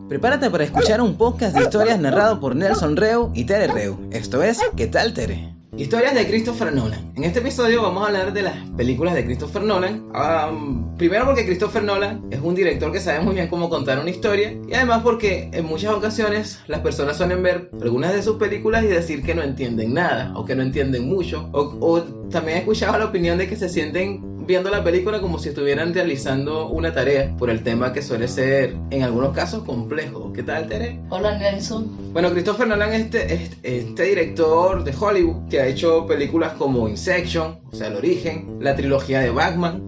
Prepárate para escuchar un podcast de historias narrado por Nelson Reu y Tere Reu. Esto es ¿Qué tal, Tere? Historias de Christopher Nolan. En este episodio vamos a hablar de las películas de Christopher Nolan. Primero porque Christopher Nolan es un director que sabe muy bien cómo contar una historia, y además porque en muchas ocasiones las personas suelen ver algunas de sus películas y decir que no entienden nada o que no entienden mucho, o también he escuchado la opinión de que se sienten viendo la película como si estuvieran realizando una tarea por el tema que suele ser en algunos casos complejo. ¿Qué tal, Tere? Hola, Nelson. Bueno, Christopher Nolan es este director de Hollywood que ha hecho películas como Inception, o sea, El Origen, la trilogía de Batman,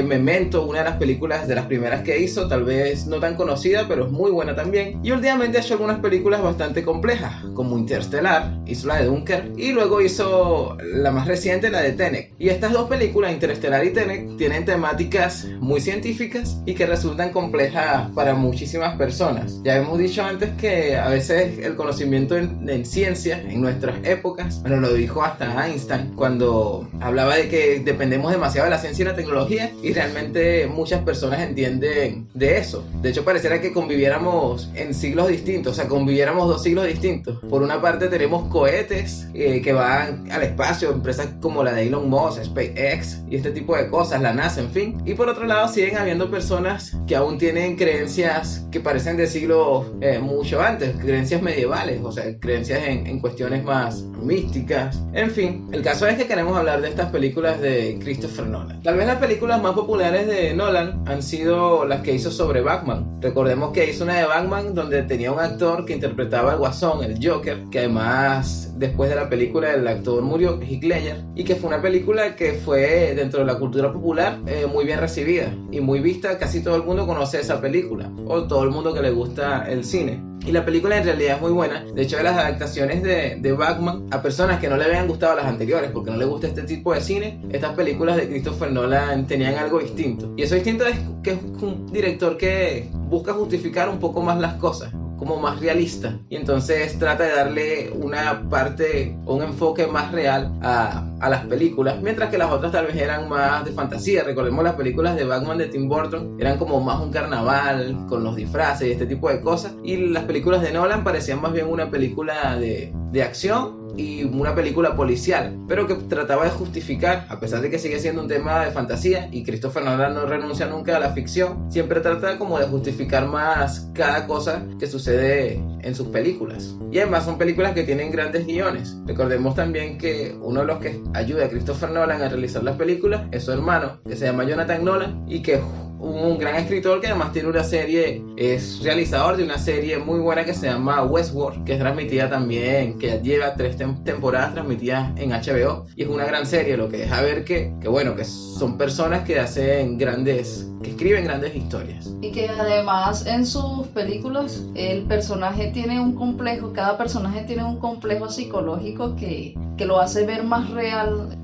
Memento, una de las películas de las primeras que hizo, tal vez no tan conocida, pero es muy buena también. Y últimamente ha hecho algunas películas bastante complejas, como Interstellar, hizo la de Dunker, y luego hizo la más reciente, la de Tenet. Y estas dos películas, Interstellar y Tenet, tienen temáticas muy científicas y que resultan complejas para muchísimas personas. Ya hemos dicho antes que a veces el conocimiento en ciencia, en nuestras épocas, bueno, lo dijo hasta Einstein cuando hablaba de que dependemos demasiado de la ciencia y la tecnología, y realmente muchas personas entienden de eso. De hecho, pareciera que conviviéramos en siglos distintos, o sea, conviviéramos dos siglos distintos. Por una parte tenemos cohetes que van al espacio, empresas como la de Elon Musk, SpaceX y este tipo de cosas, la NASA, en fin. Y por otro lado siguen habiendo personas que aún tienen creencias que parecen de siglos mucho antes, creencias medievales, o sea, creencias en cuestiones más místicas. En fin, el caso es que queremos hablar de estas películas de Christopher Nolan. Tal vez las películas más populares de Nolan han sido las que hizo sobre Batman. Recordemos que hizo una de Batman donde tenía un actor que interpretaba al Guasón, el Joker, que además después de la película el actor murió, Heath Ledger, y que fue una película que fue dentro de la cultura popular muy bien recibida y muy vista. Casi todo el mundo conoce esa película, o todo el mundo que le gusta el cine. Y la película en realidad es muy buena. De hecho, de las adaptaciones de Batman, a personas que no le habían gustado las anteriores porque no les gusta este tipo de cine, estas películas de Christopher Nolan tenían algo distinto. Y eso distinto es que es un director que busca justificar un poco más las cosas, como más realista, y entonces trata de darle una parte o un enfoque más real a las películas, mientras que las otras tal vez eran más de fantasía. Recordemos las películas de Batman de Tim Burton, eran como más un carnaval con los disfraces y este tipo de cosas, y las películas de Nolan parecían más bien una película de acción y una película policial, pero que trataba de justificar, a pesar de que sigue siendo un tema de fantasía, y Christopher Nolan no renuncia nunca a la ficción, siempre trata como de justificar más cada cosa que sucede en sus películas. Y además son películas que tienen grandes guiones. Recordemos también que uno de los que ayuda a Christopher Nolan a realizar las películas es su hermano, que se llama Jonathan Nolan, y que un gran escritor que además tiene una serie, es realizador de una serie muy buena que se llama Westworld, que es transmitida también, que lleva 3 temporadas transmitidas en HBO, y es una gran serie, lo que deja ver que bueno, que son personas que hacen que escriben grandes historias. Y que además en sus películas el personaje tiene un complejo, cada personaje tiene un complejo psicológico que lo hace ver más real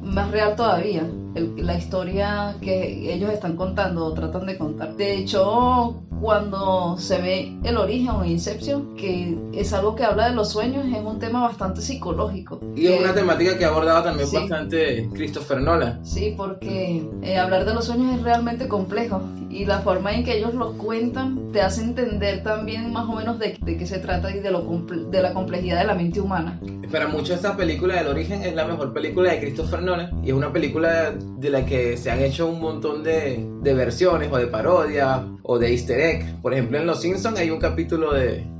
todavía. La historia que ellos están contando o tratan de contar. De hecho, cuando se ve El Origen o Inception, que es algo que habla de los sueños, es un tema bastante psicológico. Y es una temática que ha abordado también sí, bastante Christopher Nolan. Sí, porque hablar de los sueños es realmente complejo, y la forma en que ellos los cuentan te hace entender también más o menos de qué se trata y de la complejidad de la mente humana. Para muchos esta película del Origen es la mejor película de Christopher Nolan, y es una película de la que se han hecho un montón de versiones o de parodias o de easter egg. Por ejemplo, en Los Simpsons hay un capítulo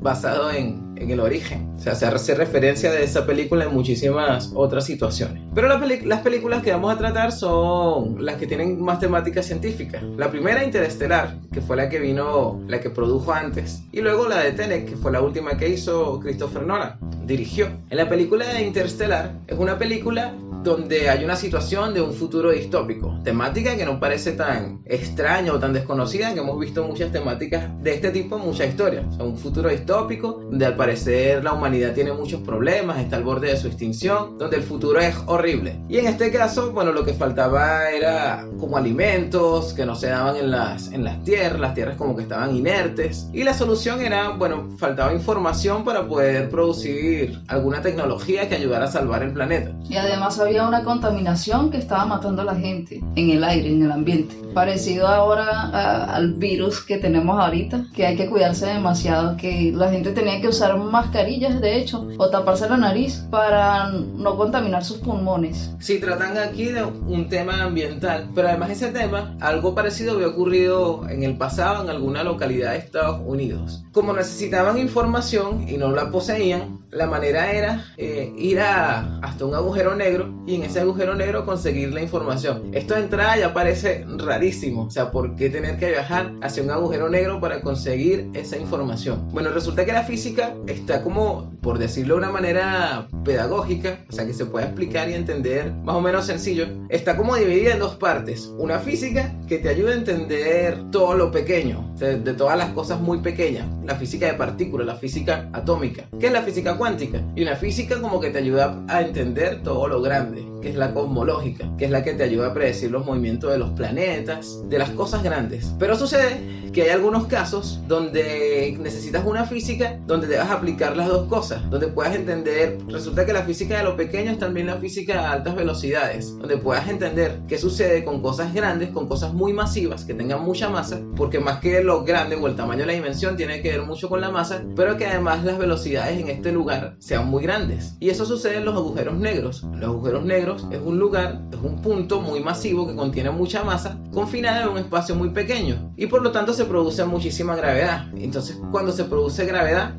basado en El Origen. O sea, se hace referencia de esa película en muchísimas otras situaciones. Pero las películas que vamos a tratar son las que tienen más temática científica. La primera, Interestelar, que fue la que produjo antes. Y luego la de Tenet, que fue la última que hizo Christopher Nolan, dirigió. En la película de Interestelar es una película donde hay una situación de un futuro distópico, temática que no parece tan extraña o tan desconocida, que hemos visto muchas temáticas de este tipo en muchas historias. O sea, un futuro distópico donde al parecer la humanidad tiene muchos problemas, está al borde de su extinción, donde el futuro es horrible. Y en este caso, bueno, lo que faltaba era como alimentos que no se daban en las tierras, las tierras como que estaban inertes, y la solución era, bueno, faltaba información para poder producir alguna tecnología que ayudara a salvar el planeta. Y además había había una contaminación que estaba matando a la gente en el aire, en el ambiente. Parecido ahora al virus que tenemos ahorita, que hay que cuidarse demasiado, que la gente tenía que usar mascarillas, de hecho, o taparse la nariz para no contaminar sus pulmones. Sí, tratan aquí de un tema ambiental, pero además ese tema, algo parecido había ocurrido en el pasado en alguna localidad de Estados Unidos. Como necesitaban información y no la poseían, la manera era ir hasta un agujero negro y en ese agujero negro conseguir la información. Esto de entrada ya parece rarísimo, o sea, ¿por qué tener que viajar hacia un agujero negro para conseguir esa información? Bueno, resulta que la física está como, por decirlo de una manera pedagógica, o sea, que se puede explicar y entender más o menos sencillo, está como dividida en dos partes. Una física que te ayuda a entender todo lo pequeño, o sea, de todas las cosas muy pequeñas, la física de partículas, la física atómica, que es la física cuántica, y una física como que te ayuda a entender todo lo grande, que es la cosmológica, que es la que te ayuda a predecir los movimientos de los planetas, de las cosas grandes. Pero sucede que hay algunos casos donde necesitas una física donde debas aplicar las dos cosas, donde puedas entender, resulta que la física de lo pequeño es también la física a altas velocidades, donde puedas entender qué sucede con cosas grandes, con cosas muy masivas, que tengan mucha masa, porque más que lo grande o el tamaño de la dimensión tiene que ver mucho con la masa, pero que además las velocidades en este lugar sean muy grandes. Y eso sucede en los agujeros negros. Los agujeros negros es un lugar, es un punto muy masivo que contiene mucha masa, confinada en un espacio muy pequeño, y por lo tanto se produce muchísima gravedad. Entonces, cuando se produce gravedad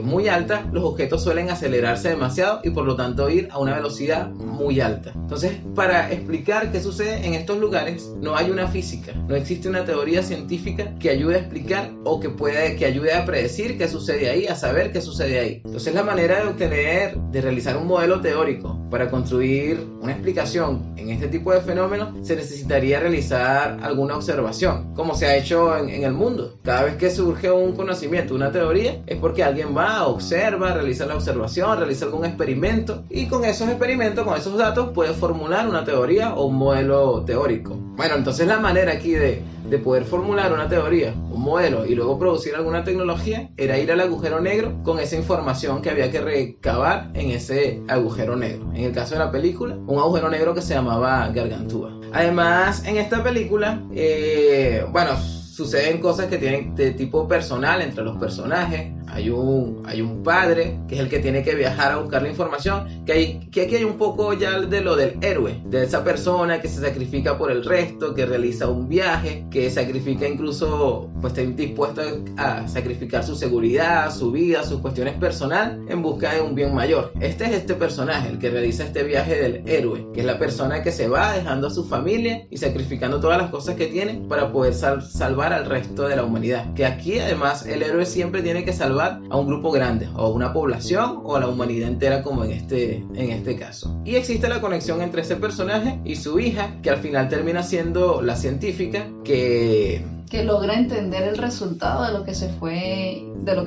muy alta, los objetos suelen acelerarse demasiado y por lo tanto ir a una velocidad muy alta. Entonces, para explicar qué sucede en estos lugares, no hay una física, no existe una teoría científica que ayude a explicar o que ayude a predecir qué sucede ahí, a saber qué sucede ahí. Entonces, la manera de realizar un modelo teórico para construir una explicación en este tipo de fenómenos, se necesitaría realizar alguna observación, como se ha hecho en el mundo. Cada vez que surge un conocimiento, una teoría, es porque alguien va, observa, realiza la observación, realiza algún experimento, y con esos experimentos, con esos datos, puede formular una teoría o un modelo teórico. Bueno, entonces la manera aquí de poder formular una teoría, un modelo y luego producir alguna tecnología era ir al agujero negro con esa información que había que recabar en ese agujero negro. En el caso de la película, un agujero negro que se llamaba Gargantúa. Además, en esta película, suceden cosas que tienen de tipo personal entre los personajes. Hay un padre que es el que tiene que viajar a buscar la información, que aquí hay un poco ya de lo del héroe, de esa persona que se sacrifica por el resto, que realiza un viaje, que sacrifica incluso, pues está dispuesto a sacrificar su seguridad, su vida, sus cuestiones personales en busca de un bien mayor. Este es este personaje, el que realiza este viaje del héroe, que es la persona que se va dejando a su familia y sacrificando todas las cosas que tiene para poder salvar al resto de la humanidad. Que aquí además el héroe siempre tiene que salvar a un grupo grande, o a una población, o a la humanidad entera, como en este caso. Y existe la conexión entre ese personaje y su hija, que al final termina siendo la científica que logra entender el resultado de lo que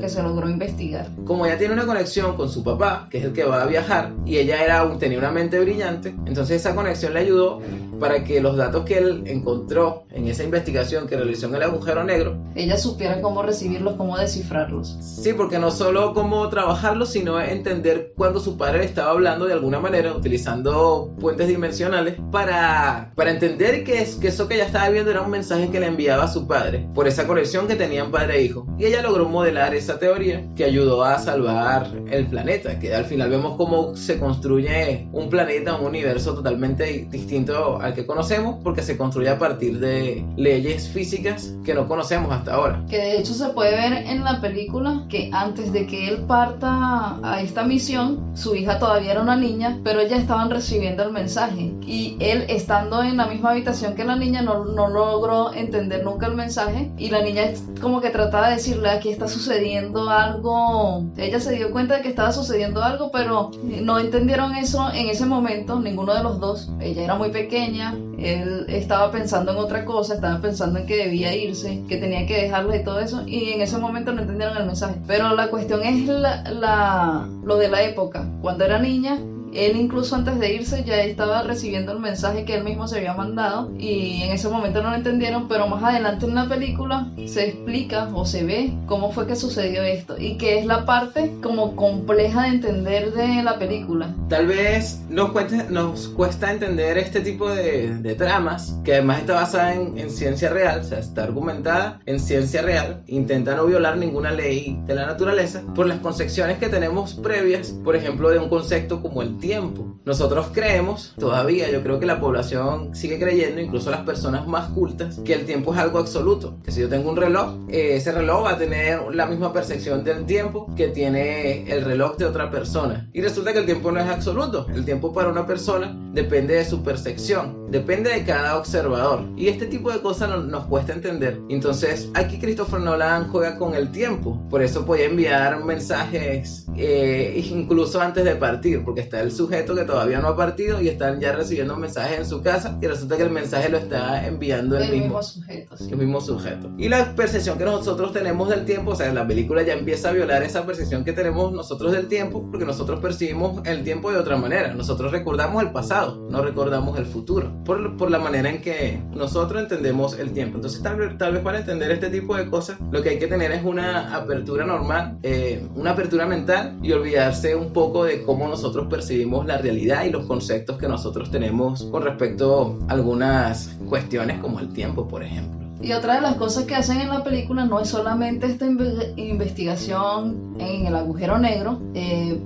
se logró investigar. Como ella tiene una conexión con su papá, que es el que va a viajar, y ella tenía una mente brillante, entonces esa conexión le ayudó para que los datos que él encontró en esa investigación que realizó en el agujero negro, ella supiera cómo recibirlos, cómo descifrarlos. Sí, porque no solo cómo trabajarlos, sino entender cuando su padre le estaba hablando de alguna manera, utilizando puentes dimensionales, para entender que eso que ella estaba viendo era un mensaje que le enviaba a su padre, por esa conexión que tenían padre e hijo. Y ella logró modelar esa teoría que ayudó a salvar el planeta, que al final vemos cómo se construye un planeta, un universo totalmente distinto al que conocemos, porque se construye a partir de leyes físicas que no conocemos hasta ahora. Que de hecho se puede ver en la película que antes de que él parta a esta misión, su hija todavía era una niña, pero ya estaban recibiendo el mensaje, y él, estando en la misma habitación que la niña, no logró entender nunca el mensaje, y la niña como que trataba de decirle: aquí está sucediendo algo. Ella se dio cuenta de que estaba sucediendo algo, pero no entendieron eso en ese momento, ninguno de los dos. Ella era muy pequeña, él estaba pensando en otra cosa, estaba pensando en que debía irse, que tenía que dejarla y todo eso, y en ese momento no entendieron el mensaje. Pero la cuestión es lo de la época. Cuando era niña, él incluso antes de irse ya estaba recibiendo el mensaje que él mismo se había mandado y en ese momento no lo entendieron, pero más adelante en la película se explica o se ve cómo fue que sucedió esto y que es la parte como compleja de entender de la película. Tal vez nos cuesta entender este tipo de tramas, que además está basada en ciencia real, o sea, está argumentada en ciencia real, intenta no violar ninguna ley de la naturaleza por las concepciones que tenemos previas, por ejemplo, de un concepto como el tiempo. Nosotros creemos, todavía yo creo que la población sigue creyendo, incluso las personas más cultas, que el tiempo es algo absoluto, que si yo tengo un reloj, ese reloj va a tener la misma percepción del tiempo que tiene el reloj de otra persona. Y resulta que el tiempo no es absoluto. El tiempo para una persona depende de su percepción, depende de cada observador. Y este tipo de cosas nos cuesta entender. Entonces, aquí Christopher Nolan juega con el tiempo. Por eso podía enviar mensajes incluso antes de partir, porque está el sujeto que todavía no ha partido y están ya recibiendo mensajes en su casa y resulta que el mensaje lo está enviando el mismo sujeto, sí. El mismo sujeto. Y la percepción que nosotros tenemos del tiempo, o sea, la película ya empieza a violar esa percepción que tenemos nosotros del tiempo, porque nosotros percibimos el tiempo de otra manera. Nosotros recordamos el pasado, no recordamos el futuro, por la manera en que nosotros entendemos el tiempo. Entonces tal vez para entender este tipo de cosas lo que hay que tener es una apertura normal, una apertura mental y olvidarse un poco de cómo nosotros percibimos la realidad y los conceptos que nosotros tenemos con respecto a algunas cuestiones como el tiempo, por ejemplo. Y otra de las cosas que hacen en la película no es solamente esta investigación en el agujero negro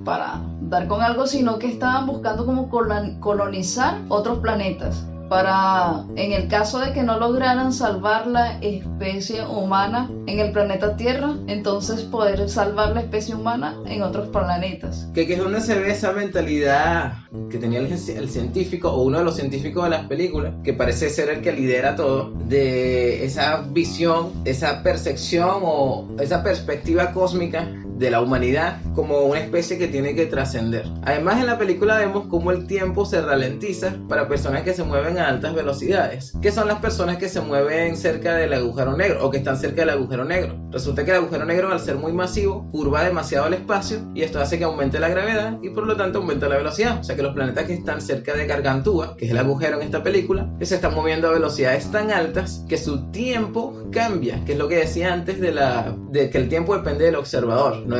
para dar con algo, sino que estaban buscando como colonizar otros planetas. Para, en el caso de que no lograran salvar la especie humana en el planeta Tierra, entonces poder salvar la especie humana en otros planetas. Que es donde se ve esa mentalidad que tenía el científico, o uno de los científicos de las películas, que parece ser el que lidera todo, de esa visión, esa percepción o esa perspectiva cósmica de la humanidad como una especie que tiene que trascender. Además, en la película vemos cómo el tiempo se ralentiza para personas que se mueven a altas velocidades, que son las personas que se mueven cerca del agujero negro o que están cerca del agujero negro. Resulta que el agujero negro, al ser muy masivo, curva demasiado el espacio y esto hace que aumente la gravedad y por lo tanto aumente la velocidad. O sea que los planetas que están cerca de Gargantúa, que es el agujero en esta película, que se están moviendo a velocidades tan altas que su tiempo cambia, que es lo que decía antes de que el tiempo depende del observador. No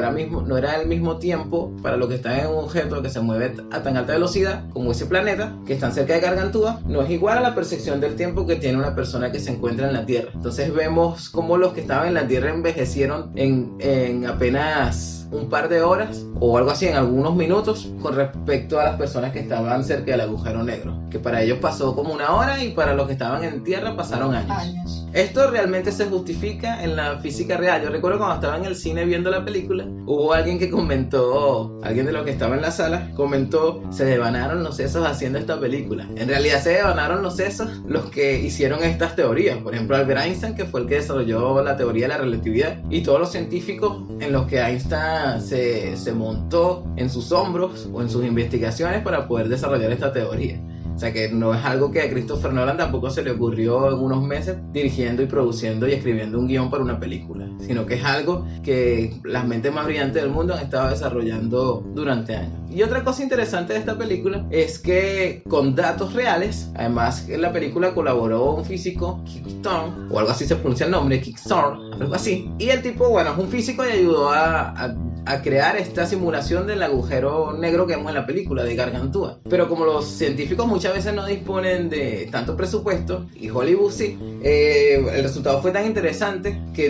era el mismo tiempo para los que están en un objeto que se mueve a tan alta velocidad como ese planeta, que están cerca de Gargantúa, no es igual a la percepción del tiempo que tiene una persona que se encuentra en la Tierra. Entonces vemos cómo los que estaban en la Tierra envejecieron en apenas un par de horas o algo así, en algunos minutos, con respecto a las personas que estaban cerca del agujero negro, que para ellos pasó como una hora y para los que estaban en tierra pasaron años. Esto realmente se justifica en la física real. Yo recuerdo cuando estaba en el cine viendo la película, hubo alguien que comentó, alguien de los que estaba en la sala comentó: se devanaron los sesos haciendo esta película. En realidad se devanaron los sesos los que hicieron estas teorías. Por ejemplo, Albert Einstein, que fue el que desarrolló la teoría de la relatividad, y todos los científicos en los que Einstein se montó en sus hombros o en sus investigaciones para poder desarrollar esta teoría. O sea que no es algo que a Christopher Nolan tampoco se le ocurrió en unos meses dirigiendo y produciendo y escribiendo un guión para una película, sino que es algo que las mentes más brillantes del mundo han estado desarrollando durante años. Y otra cosa interesante de esta película es que con datos reales, además en la película colaboró un físico, Kip Thorne, o algo así se pronuncia el nombre, Kip Thorne, algo así. Y el tipo, bueno, es un físico y ayudó a crear esta simulación del agujero negro que vemos en la película de Gargantúa. Pero como los científicos muchas veces no disponen de tanto presupuesto, y Hollywood sí, el resultado fue tan interesante que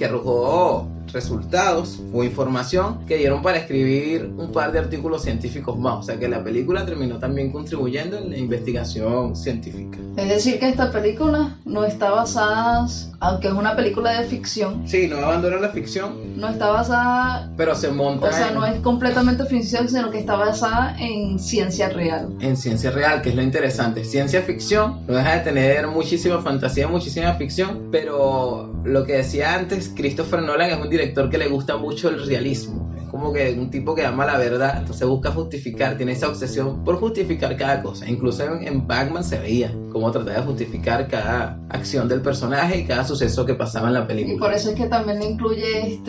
arrojó resultados o información que dieron para escribir un par de artículos científicos más. O sea que la película terminó también contribuyendo en la investigación científica. Es decir que esta película no está basada, aunque es una película de ficción. Sí, no abandona la ficción. No está basada... Pero se monta... O sea, no es completamente ficción, sino que está basada en ciencia real. En ciencia real, que es lo interesante. Ciencia ficción no deja de tener muchísima fantasía, muchísima ficción, pero lo que decía antes, Christopher Nolan es un director que le gusta mucho el realismo. Como que un tipo que ama la verdad, entonces busca justificar, tiene esa obsesión por justificar cada cosa. Incluso en Batman se veía cómo trataba de justificar cada acción del personaje y cada suceso que pasaba en la película. Y por eso es que también le incluye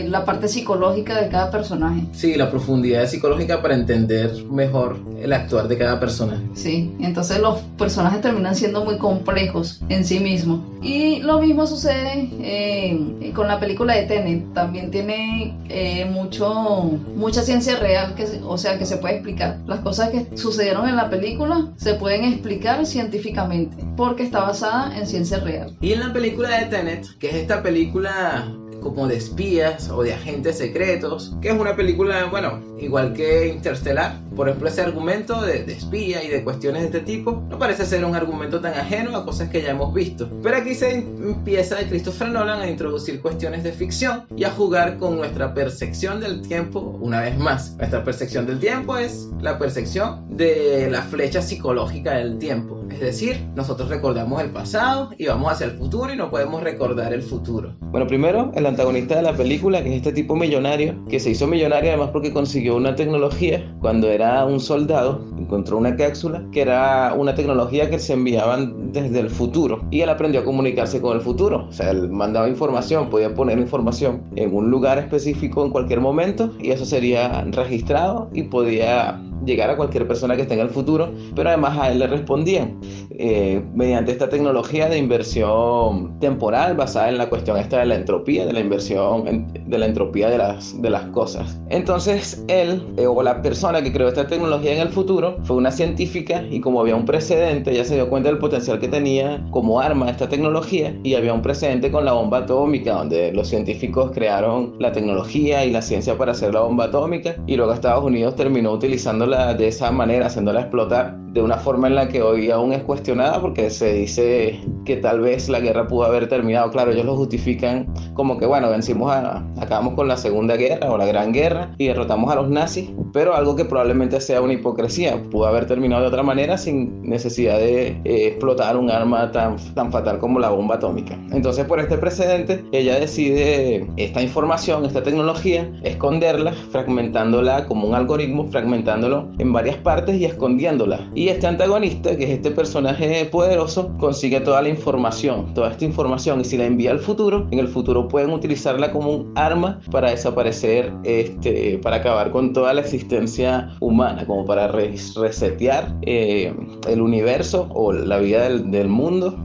la parte psicológica de cada personaje. Sí, la profundidad psicológica para entender mejor el actuar de cada personaje. Sí, entonces los personajes terminan siendo muy complejos en sí mismos. Y lo mismo sucede con la película de Tenet. También tiene mucha ciencia real, que se puede explicar. Las cosas que sucedieron en la película se pueden explicar científicamente, porque está basada en ciencia real. Y en la película de Tenet, que es esta película como de espías o de agentes secretos, que es una película, bueno, igual que Interstellar, por ejemplo, ese argumento de espía y de cuestiones de este tipo no parece ser un argumento tan ajeno a cosas que ya hemos visto, pero aquí se empieza de Christopher Nolan a introducir cuestiones de ficción y a jugar con nuestra percepción del tiempo una vez más. Nuestra percepción del tiempo es la percepción de la flecha psicológica del tiempo, es decir, nosotros recordamos el pasado y vamos hacia el futuro y no podemos recordar el futuro. Bueno, primero, el antagonista de la película, que es este tipo millonario, que se hizo millonario además porque consiguió una tecnología cuando era un soldado, encontró una cápsula que era una tecnología que se enviaban desde el futuro y él aprendió a comunicarse con el futuro. O sea, él mandaba información, podía poner información en un lugar específico en cualquier momento y eso sería registrado y podía llegar a cualquier persona que esté en el futuro, pero además a él le respondían mediante esta tecnología de inversión temporal basada en la cuestión esta de la entropía, de la inversión de la entropía de las cosas. Entonces él o la persona que creó esta tecnología en el futuro fue una científica y como había un precedente, ella se dio cuenta del potencial que tenía como arma esta tecnología y había un precedente con la bomba atómica donde los científicos crearon la tecnología y la ciencia para hacer la bomba atómica y luego Estados Unidos terminó utilizándola de esa manera, haciéndola explotar de una forma en la que hoy aún es cuestionada porque se dice que tal vez la guerra pudo haber terminado. Claro, ellos lo justifican como que bueno, acabamos con la Segunda Guerra o la Gran Guerra y derrotamos a los nazis, pero algo que probablemente sea una hipocresía, pudo haber terminado de otra manera sin necesidad de explotar un arma tan fatal como la bomba atómica. Entonces por este precedente ella decide esta información, esta tecnología, esconderla, fragmentándola como un algoritmo, fragmentándolo en varias partes y escondiéndola. Y este antagonista, que es este personaje poderoso, consigue toda la información, toda esta información y si la envía al futuro, en el futuro pueden utilizarla como un arma para desaparecer, para acabar con toda la existencia humana, como para resetear el universo o la vida del mundo,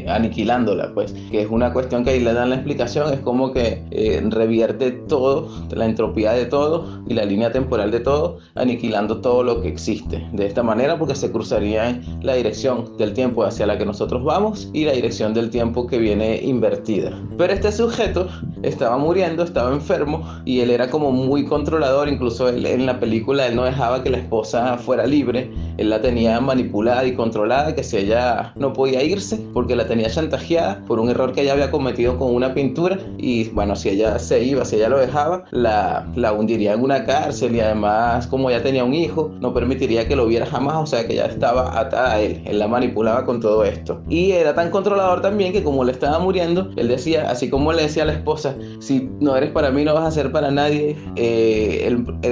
aniquilándola, pues, que es una cuestión que ahí le dan la explicación, es como que revierte todo, la entropía de todo y la línea temporal de todo, aniquilando todo lo que existe. De esta manera, porque se cruzaría la dirección del tiempo hacia la que nosotros vamos y la dirección del tiempo que viene invertida. Pero este sujeto estaba muriendo, estaba enfermo y él era como muy controlador. Incluso en la película él no dejaba que la esposa fuera libre, él la tenía manipulada y controlada, que si ella no podía irse porque la tenía chantajeada por un error que ella había cometido con una pintura y bueno, si ella se iba, si ella lo dejaba, la hundiría en una cárcel y además como ya tenía un hijo, no permitiría que lo viera jamás, o sea que ya estaba atada a él la manipulaba con todo esto y era tan controlador también que como le estaba muriendo, él decía, así como le decía a la esposa, si no eres para mí no vas a ser para nadie,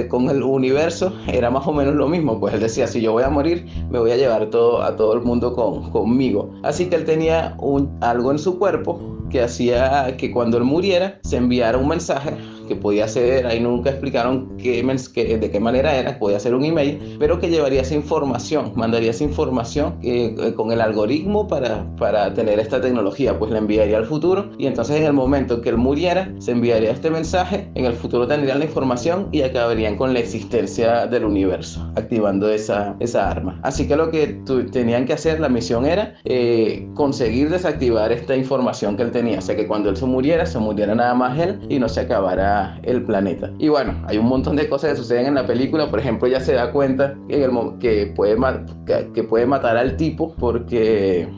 con el universo era más o menos lo mismo, pues él decía, si yo voy a morir, me voy a llevar a todo el mundo conmigo, así que él tenía algo en su cuerpo que hacía que cuando él muriera se enviara un mensaje que podía ser, ahí nunca explicaron de qué manera era, podía ser un email, pero que llevaría esa información, mandaría esa información con el algoritmo para tener esta tecnología, pues la enviaría al futuro y entonces en el momento en que él muriera se enviaría este mensaje, en el futuro tendrían la información y acabarían con la existencia del universo, activando esa arma. Así que lo que tenían que hacer, la misión era conseguir desactivar esta información que él tenía, o sea que cuando él se muriera nada más él y no se acabara el planeta. Y bueno, hay un montón de cosas que suceden en la película. Por ejemplo, ella se da cuenta que puede matar al tipo porque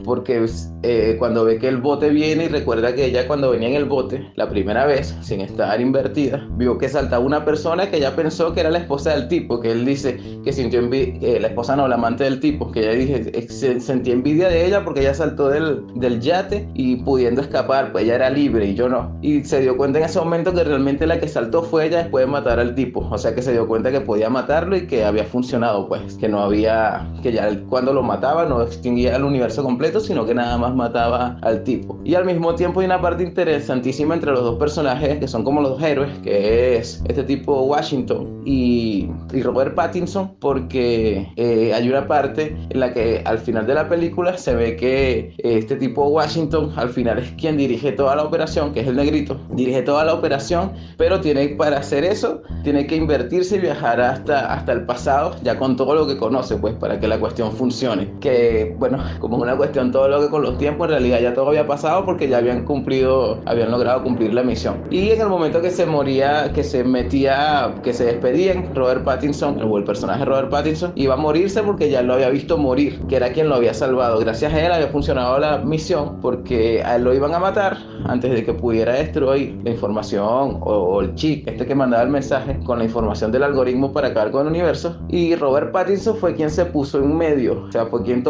cuando ve que el bote viene y recuerda que ella cuando venía en el bote la primera vez, sin estar invertida, vio que saltaba una persona que ella pensó que era la esposa del tipo, que él dice que sintió envidia, la esposa no, la amante del tipo, que ella sentía envidia de ella porque ella saltó del yate y pudiendo escapar, pues ella era libre y yo no. Y se dio cuenta en ese momento que realmente la que saltó fue ella después de matar al tipo. O sea que se dio cuenta que podía matarlo y que había funcionado, pues. Que no había, que ya cuando lo mataba no extinguía el universo completo, sino que nada más mataba al tipo. Y al mismo tiempo hay una parte interesantísima entre los dos personajes que son como los dos héroes, que es este tipo Washington y Robert Pattinson, porque hay una parte en la que al final de la película se ve que este tipo Washington al final es quien dirige toda la operación, que es el negrito, dirige toda la operación, pero para hacer eso tiene que invertirse y viajar hasta el pasado, ya con todo lo que conoce, pues, para que la cuestión funcione. Que, bueno, como es una cuestión todo lo que con los tiempos, en realidad ya todo había pasado porque ya habían logrado cumplir la misión. Y en el momento que se moría, que se despedían, Robert Pattinson, o el personaje Robert Pattinson, iba a morirse porque ya lo había visto morir, que era quien lo había salvado. Gracias a él había funcionado la misión, porque a él lo iban a matar antes de que pudiera destruir la información o el chip que mandaba el mensaje con la información del algoritmo para acabar con el universo. Y Robert Pattinson fue quien se puso en medio, o sea, fue quien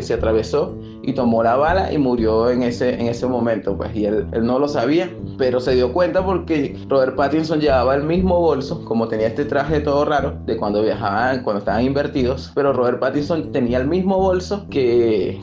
se atravesó y tomó la bala y murió en ese momento, pues. Y él no lo sabía, pero se dio cuenta porque Robert Pattinson llevaba el mismo bolso, como tenía este traje todo raro de cuando viajaban, cuando estaban invertidos, pero Robert Pattinson tenía el mismo bolso que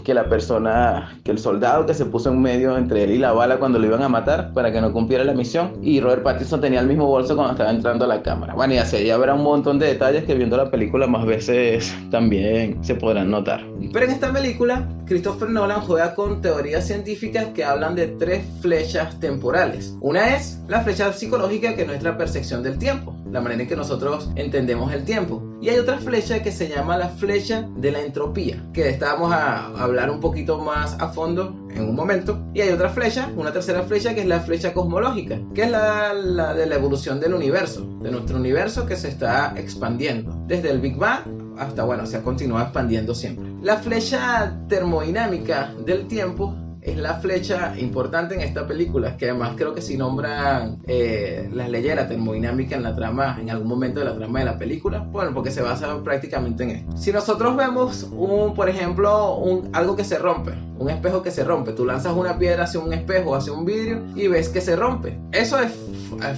el soldado que se puso en medio entre él y la bala cuando lo iban a matar para que no cumpliera la misión. Y Robert Pattinson tenía el mismo bolso cuando estaba entrando a la cámara. Bueno, y así ya habrá un montón de detalles que viendo la película más veces también se podrán notar. Pero en esta película, Christopher Nolan juega con teorías científicas que hablan de 3 flechas temporales. Una es la flecha psicológica, que es nuestra percepción del tiempo, la manera en que nosotros entendemos el tiempo. Y hay otra flecha que se llama la flecha de la entropía, que de esta vamos a hablar un poquito más a fondo en un momento. Y hay otra flecha, una tercera flecha, que es la flecha cosmológica, que es la de la evolución del universo, de nuestro universo que se está expandiendo desde el Big Bang hasta, bueno, se ha continuado expandiendo siempre. La flecha termodinámica del tiempo es la flecha importante en esta película, que además creo que si nombran las leyes de la termodinámica en la trama, en algún momento de la trama de la película, bueno, porque se basa prácticamente en esto. Si nosotros vemos por ejemplo, algo que se rompe, un espejo que se rompe, tú lanzas una piedra hacia un espejo, hacia un vidrio y ves que se rompe. Eso es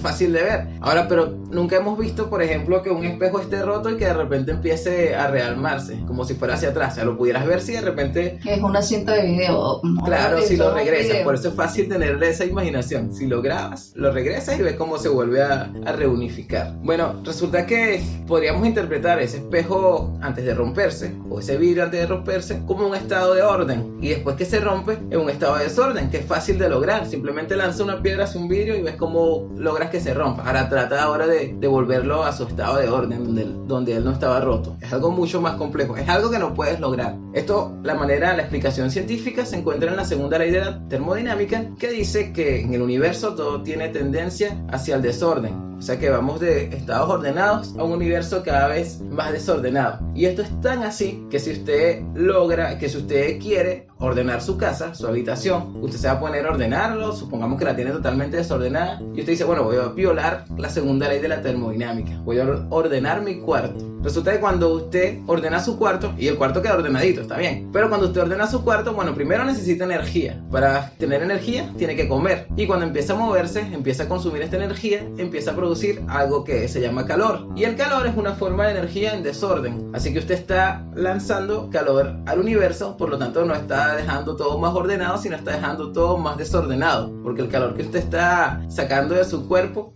fácil de ver. Ahora, pero nunca hemos visto, por ejemplo, que un espejo esté roto y que de repente empiece a rearmarse, como si fuera hacia atrás. O sea, lo pudieras ver si de repente... Es una cinta de video. Claro, si lo regresas. Por eso es fácil tener esa imaginación. Si lo grabas, lo regresas y ves cómo se vuelve a reunificar. Bueno, resulta que podríamos interpretar ese espejo antes de romperse, o ese vidrio antes de romperse, como un estado de orden. Y después que se rompe, es un estado de desorden, que es fácil de lograr. Simplemente lanza una piedra hacia un vidrio y ves cómo logras que se rompa. Ahora trata ahora de devolverlo a su estado de orden, donde él no estaba roto. Es algo mucho más complejo, es algo que no puedes lograr. Esto, la explicación científica se encuentra en la segunda ley de la termodinámica, que dice que en el universo todo tiene tendencia hacia el desorden. O sea que vamos de estados ordenados a un universo cada vez más desordenado. Y esto es tan así que si usted quiere ordenar su casa, su habitación, usted se va a poner a ordenarlo, supongamos que la tiene totalmente desordenada, y usted dice, bueno, voy a violar la segunda ley de la termodinámica, voy a ordenar mi cuarto. Resulta que cuando usted ordena su cuarto, y el cuarto queda ordenadito, está bien, pero cuando usted ordena su cuarto, bueno, primero necesita energía. Para tener energía, tiene que comer. Y cuando empieza a moverse, empieza a consumir esta energía, empieza a producir algo que se llama calor. Y el calor es una forma de energía en desorden. Así que usted está lanzando calor al universo, por lo tanto no está dejando todo más ordenado, sino está dejando todo más desordenado. Porque el calor que usted está sacando de su cuerpo,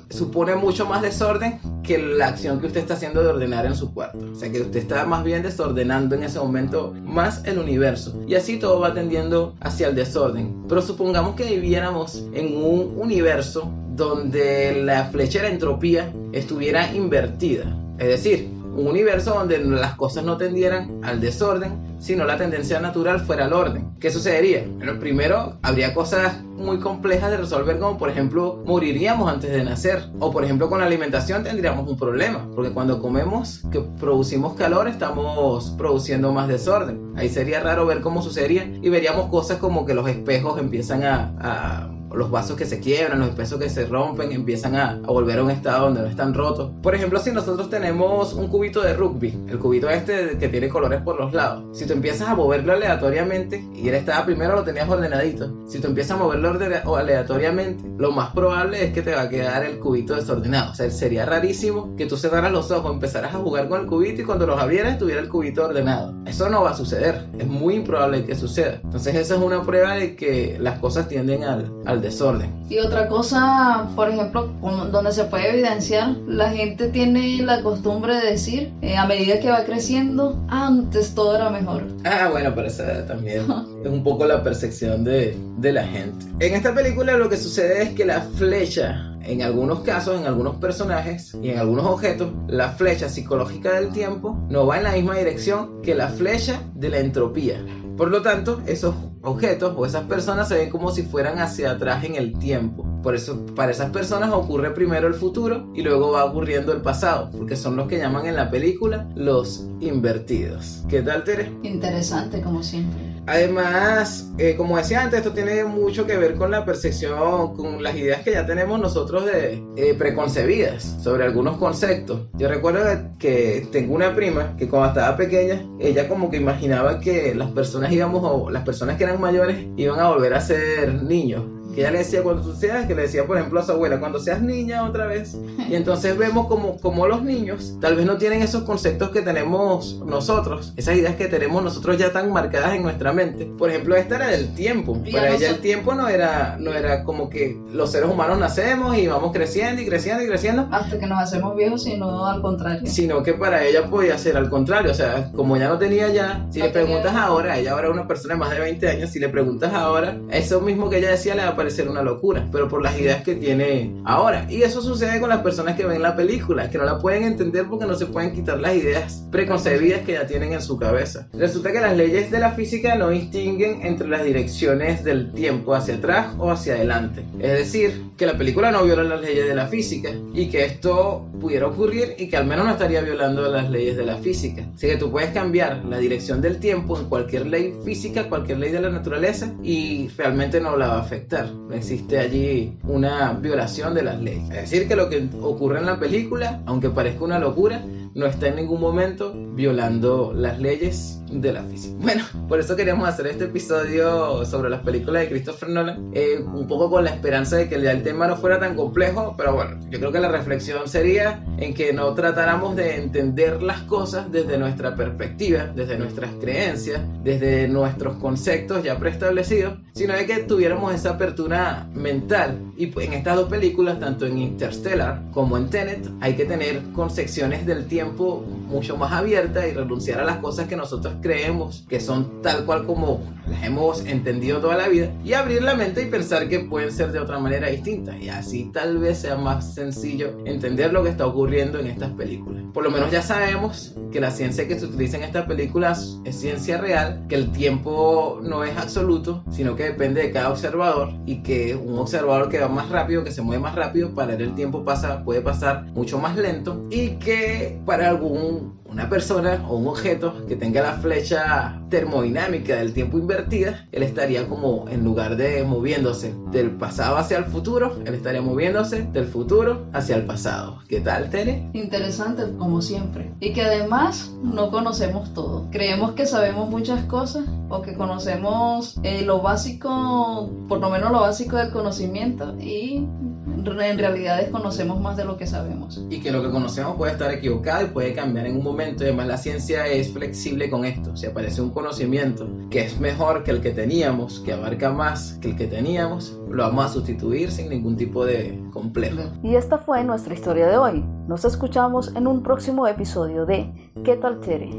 supone mucho más desorden que la acción que usted está haciendo de ordenar en su cuarto. O sea que usted está más bien desordenando en ese momento más el universo, y así todo va tendiendo hacia el desorden. Pero supongamos que viviéramos en un universo donde la flecha de la entropía estuviera invertida, es decir, un universo donde las cosas no tendieran al desorden, sino la tendencia natural fuera al orden. ¿Qué sucedería? Bueno, primero habría cosas muy complejas de resolver, como por ejemplo moriríamos antes de nacer, o por ejemplo con la alimentación tendríamos un problema, porque cuando comemos, que producimos calor, estamos produciendo más desorden. Ahí sería raro ver cómo sucedería, y veríamos cosas como que los espejos empiezan los vasos que se quiebran, los espejos que se rompen, empiezan a volver a un estado donde no están rotos. Por ejemplo, si nosotros tenemos un cubito de rugby, el cubito este que tiene colores por los lados, si tú empiezas a moverlo aleatoriamente, y él estaba primero lo tenías ordenadito, si tú empiezas a moverlo o aleatoriamente, lo más probable es que te va a quedar el cubito desordenado. O sea, sería rarísimo que tú cerraras los ojos, empezaras a jugar con el cubito y cuando los abrieras tuviera el cubito ordenado. Eso no va a suceder, es muy improbable que suceda. Entonces esa es una prueba de que las cosas tienden al desorden. Y otra cosa, por ejemplo, donde se puede evidenciar, la gente tiene la costumbre de decir, a medida que va creciendo, antes todo era mejor. Bueno, pero esa también es un poco la percepción de la gente. En esta película lo que sucede es que la flecha, en algunos casos, en algunos personajes y en algunos objetos, la flecha psicológica del tiempo no va en la misma dirección que la flecha de la entropía. Por lo tanto, esos objetos o esas personas se ven como si fueran hacia atrás en el tiempo. Por eso, para esas personas ocurre primero el futuro y luego va ocurriendo el pasado, porque son los que llaman en la película los invertidos. ¿Qué tal, Tere? Interesante, como siempre. Además, como decía antes, esto tiene mucho que ver con la percepción, con las ideas que ya tenemos nosotros preconcebidas sobre algunos conceptos. Yo recuerdo que tengo una prima que cuando estaba pequeña, ella como que imaginaba que las personas que eran mayores iban a volver a ser niños. Que ella le decía cuando tú seas, que le decía por ejemplo a su abuela, cuando seas niña otra vez. Y entonces vemos como los niños tal vez no tienen esos conceptos que tenemos nosotros, esas ideas que tenemos nosotros ya tan marcadas en nuestra mente. Por ejemplo, esta era del tiempo. Para ella el tiempo no era como que los seres humanos nacemos y vamos creciendo y creciendo y creciendo hasta que nos hacemos viejos, sino al contrario. Sino que para ella podía ser al contrario. O sea, como ya no tenía ya, si le preguntas ahora, ella ahora es una persona de más de 20 años, si le preguntas ahora, eso mismo que ella decía le va a parecer una locura, pero por las ideas que tiene ahora. Y eso sucede con las personas que ven la película, que no la pueden entender porque no se pueden quitar las ideas preconcebidas que ya tienen en su cabeza. Resulta que las leyes de la física no distinguen entre las direcciones del tiempo hacia atrás o hacia adelante. Es decir, que la película no viola las leyes de la física y que esto pudiera ocurrir y que al menos no estaría violando las leyes de la física. Así que tú puedes cambiar la dirección del tiempo en cualquier ley física, cualquier ley de la naturaleza y realmente no la va a afectar. No existe allí una violación de las leyes. Es decir, que lo que ocurre en la película, aunque parezca una locura, no está en ningún momento violando las leyes de la física. Bueno, por eso queríamos hacer este episodio sobre las películas de Christopher Nolan, un poco con la esperanza de que ya el tema no fuera tan complejo, pero bueno, yo creo que la reflexión sería en que no tratáramos de entender las cosas desde nuestra perspectiva, desde nuestras creencias, desde nuestros conceptos ya preestablecidos, sino de que tuviéramos esa apertura mental. Y pues en estas dos películas, tanto en Interstellar como en Tenet, hay que tener concepciones del tiempo mucho más abiertas y renunciar a las cosas que nosotros creemos que son tal cual como las hemos entendido toda la vida y abrir la mente y pensar que pueden ser de otra manera distinta, y así tal vez sea más sencillo entender lo que está ocurriendo en estas películas. Por lo menos ya sabemos que la ciencia que se utiliza en estas películas es ciencia real, que el tiempo no es absoluto, sino que depende de cada observador, y que un observador que va más rápido, que se mueve más rápido, para él el tiempo puede pasar mucho más lento, y que para una persona o un objeto que tenga la flecha termodinámica del tiempo invertida, él estaría como, en lugar de moviéndose del pasado hacia el futuro, él estaría moviéndose del futuro hacia el pasado. ¿Qué tal, Tere? Interesante, como siempre. Y que además no conocemos todo. Creemos que sabemos muchas cosas o que conocemos lo básico, por lo menos lo básico del conocimiento, y en realidad desconocemos más de lo que sabemos. Y que lo que conocemos puede estar equivocado y puede cambiar en un momento. Y además la ciencia es flexible con esto. Si aparece un conocimiento que es mejor que el que teníamos, que abarca más que el que teníamos, lo vamos a sustituir sin ningún tipo de complejo. Y esta fue nuestra historia de hoy. Nos escuchamos en un próximo episodio de ¿Qué tal, Tere?